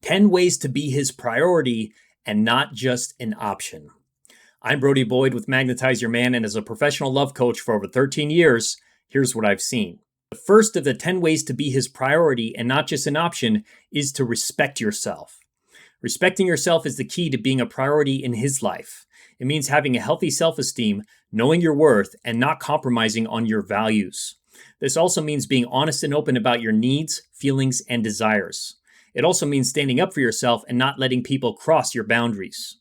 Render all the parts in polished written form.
10 ways to be his priority and not just an option. I'm Brody with Magnetize Your Man, and as a professional love coach for over 13 years, here's what I've seen. The first of the 10 ways to be his priority and not just an option is to respect yourself. Respecting yourself is the key to being a priority in his life. It means having a healthy self-esteem, knowing your worth, and not compromising on your values. This also means being honest and open about your needs, feelings, and desires. It also means standing up for yourself and not letting people cross your boundaries.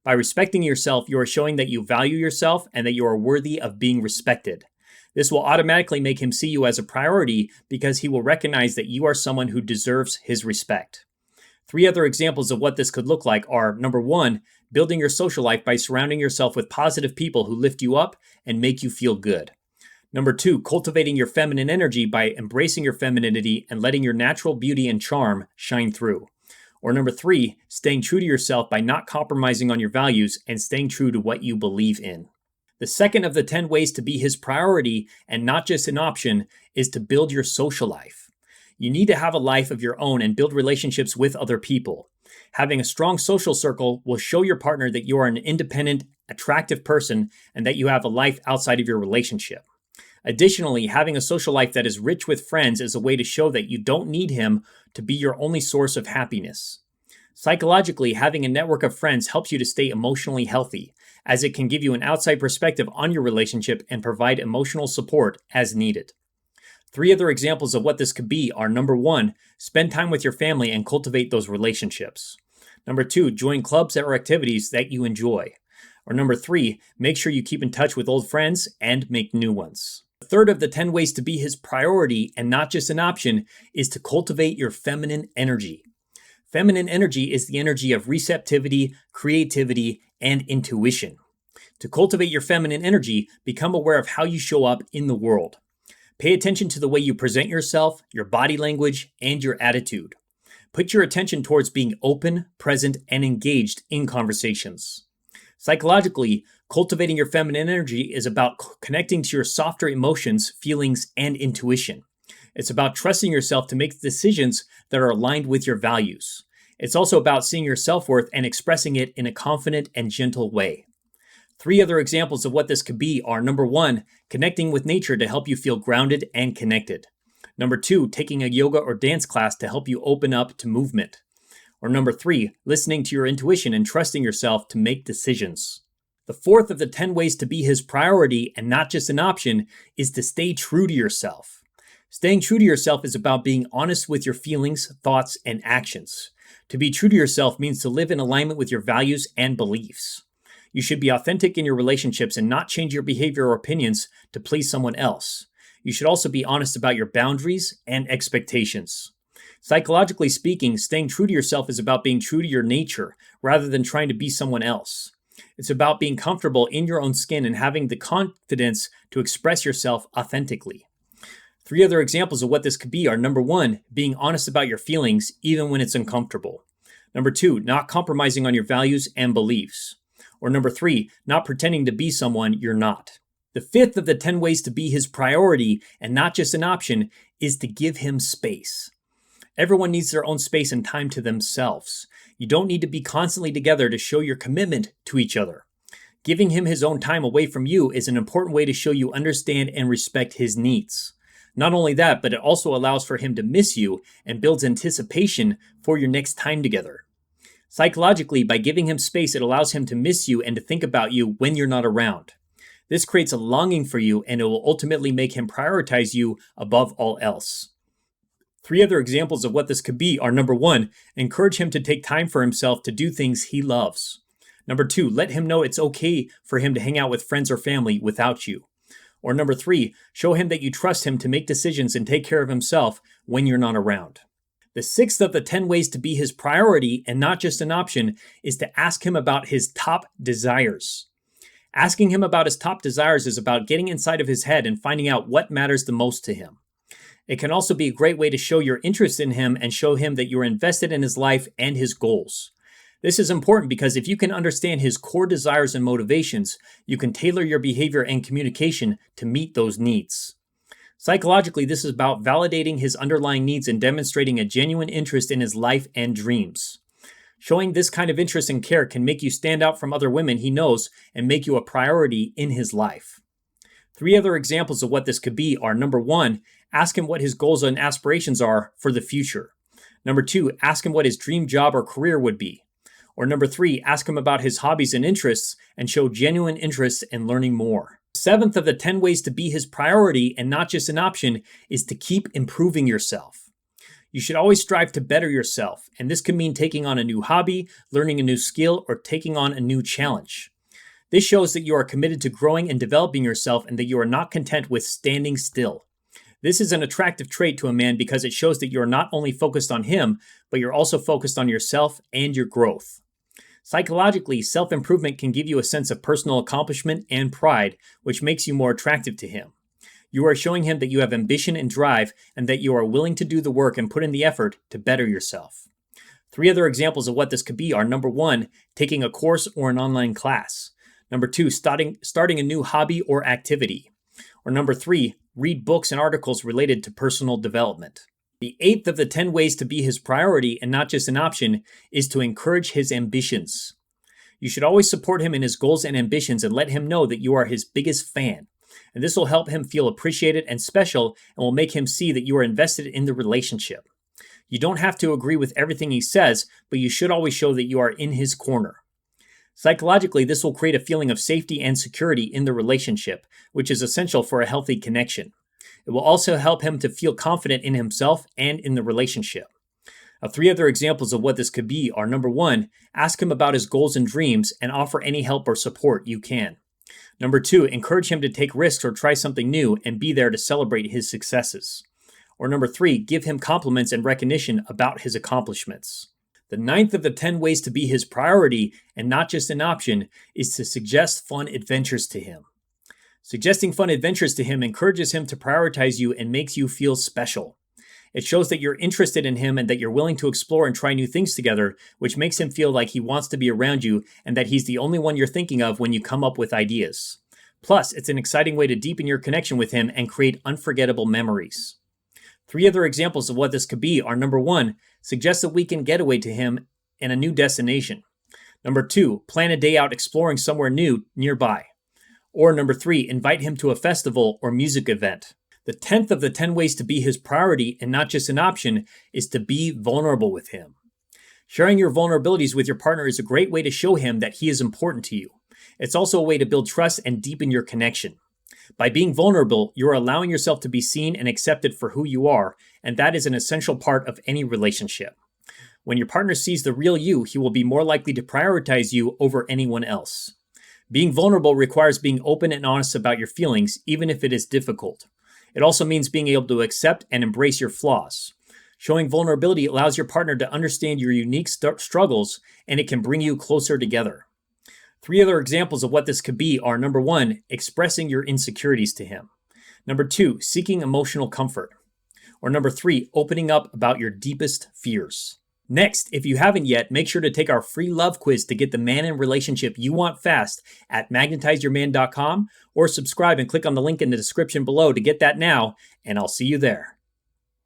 By respecting yourself, you are showing that you value yourself and that you are worthy of being respected. This will automatically make him see you as a priority because he will recognize that you are someone who deserves his respect. 3 other examples of what this could look like are, number 1, building your social life by surrounding yourself with positive people who lift you up and make you feel good. Number 2, cultivating your feminine energy by embracing your femininity and letting your natural beauty and charm shine through. Or number 3, staying true to yourself by not compromising on your values and staying true to what you believe in. The second of the 10 ways to be his priority and not just an option is to build your social life. You need to have a life of your own and build relationships with other people. Having a strong social circle will show your partner that you are an independent, attractive person and that you have a life outside of your relationship. Additionally, having a social life that is rich with friends is a way to show that you don't need him to be your only source of happiness. Psychologically, having a network of friends helps you to stay emotionally healthy, as it can give you an outside perspective on your relationship and provide emotional support as needed. 3 other examples of what this could be are, number 1, spend time with your family and cultivate those relationships. Number 2, join clubs or activities that you enjoy. Or number 3, make sure you keep in touch with old friends and make new ones. The third of the 10 ways to be his priority and not just an option is to cultivate your feminine energy. Feminine energy is the energy of receptivity, creativity, and intuition. To cultivate your feminine energy, become aware of how you show up in the world. Pay attention to the way you present yourself, your body language, and your attitude. Put your attention towards being open, present, and engaged in conversations. Psychologically, cultivating your feminine energy is about connecting to your softer emotions, feelings, and intuition. It's about trusting yourself to make decisions that are aligned with your values. It's also about seeing your self-worth and expressing it in a confident and gentle way. 3 other examples of what this could be are, number 1, connecting with nature to help you feel grounded and connected. Number 2, taking a yoga or dance class to help you open up to movement. Or number 3, listening to your intuition and trusting yourself to make decisions. The fourth of the 10 ways to be his priority and not just an option is to stay true to yourself. Staying true to yourself is about being honest with your feelings, thoughts, and actions. To be true to yourself means to live in alignment with your values and beliefs. You should be authentic in your relationships and not change your behavior or opinions to please someone else. You should also be honest about your boundaries and expectations. Psychologically speaking, staying true to yourself is about being true to your nature rather than trying to be someone else. It's about being comfortable in your own skin and having the confidence to express yourself authentically. 3 other examples of what this could be are, number 1, being honest about your feelings even when it's uncomfortable. Number 2, not compromising on your values and beliefs. Or number 3, not pretending to be someone you're not. The 5th of the 10 ways to be his priority and not just an option is to give him space. Everyone needs their own space and time to themselves. You don't need to be constantly together to show your commitment to each other. Giving him his own time away from you is an important way to show you understand and respect his needs. Not only that, but it also allows for him to miss you and builds anticipation for your next time together. Psychologically, by giving him space, it allows him to miss you and to think about you when you're not around. This creates a longing for you, and it will ultimately make him prioritize you above all else. 3 other examples of what this could be are, number 1, encourage him to take time for himself to do things he loves. Number 2, let him know it's okay for him to hang out with friends or family without you. Or number 3, show him that you trust him to make decisions and take care of himself when you're not around. The 6th of the 10 ways to be his priority and not just an option is to ask him about his top desires. Asking him about his top desires is about getting inside of his head and finding out what matters the most to him. It can also be a great way to show your interest in him and show him that you're invested in his life and his goals. This is important because if you can understand his core desires and motivations, you can tailor your behavior and communication to meet those needs. Psychologically, this is about validating his underlying needs and demonstrating a genuine interest in his life and dreams. Showing this kind of interest and care can make you stand out from other women he knows and make you a priority in his life. 3 other examples of what this could be are: number 1, ask him what his goals and aspirations are for the future. Number 2, ask him what his dream job or career would be. Or number 3, ask him about his hobbies and interests and show genuine interest in learning more. The 7th of the 10 ways to be his priority and not just an option is to keep improving yourself. You should always strive to better yourself, and this can mean taking on a new hobby, learning a new skill, or taking on a new challenge. This shows that you are committed to growing and developing yourself and that you are not content with standing still. This is an attractive trait to a man because it shows that you are not only focused on him, but you're also focused on yourself and your growth. Psychologically, self-improvement can give you a sense of personal accomplishment and pride, which makes you more attractive to him. You are showing him that you have ambition and drive and that you are willing to do the work and put in the effort to better yourself. 3 other examples of what this could be are: number 1, taking a course or an online class. Number 2, starting a new hobby or activity. Or number 3, read books and articles related to personal development. The 8th of the 10 ways to be his priority and not just an option is to encourage his ambitions. You should always support him in his goals and ambitions and let him know that you are his biggest fan. And this will help him feel appreciated and special and will make him see that you are invested in the relationship. You don't have to agree with everything he says, but you should always show that you are in his corner. Psychologically, this will create a feeling of safety and security in the relationship, which is essential for a healthy connection. It will also help him to feel confident in himself and in the relationship. 3 other examples of what this could be are: number 1, ask him about his goals and dreams and offer any help or support you can. Number 2, encourage him to take risks or try something new and be there to celebrate his successes. Or number 3, give him compliments and recognition about his accomplishments. The 9th of the 10 ways to be his priority and not just an option is to suggest fun adventures to him. Suggesting fun adventures to him encourages him to prioritize you and makes you feel special. It shows that you're interested in him and that you're willing to explore and try new things together, which makes him feel like he wants to be around you and that he's the only one you're thinking of when you come up with ideas. Plus, it's an exciting way to deepen your connection with him and create unforgettable memories. 3 other examples of what this could be are: number 1, suggest a weekend getaway to him in a new destination. Number 2, plan a day out exploring somewhere new nearby. Or number 3, invite him to a festival or music event. The 10th of the 10 ways to be his priority and not just an option is to be vulnerable with him. Sharing your vulnerabilities with your partner is a great way to show him that he is important to you. It's also a way to build trust and deepen your connection. By being vulnerable, you're allowing yourself to be seen and accepted for who you are, and that is an essential part of any relationship. When your partner sees the real you, he will be more likely to prioritize you over anyone else. Being vulnerable requires being open and honest about your feelings, even if it is difficult. It also means being able to accept and embrace your flaws. Showing vulnerability allows your partner to understand your unique struggles, and it can bring you closer together. 3 other examples of what this could be are: number 1, expressing your insecurities to him. Number 2, seeking emotional comfort. Or number 3, opening up about your deepest fears. Next, if you haven't yet, make sure to take our free love quiz to get the man and relationship you want fast at magnetizeyourman.com, or subscribe and click on the link in the description below to get that now, and I'll see you there.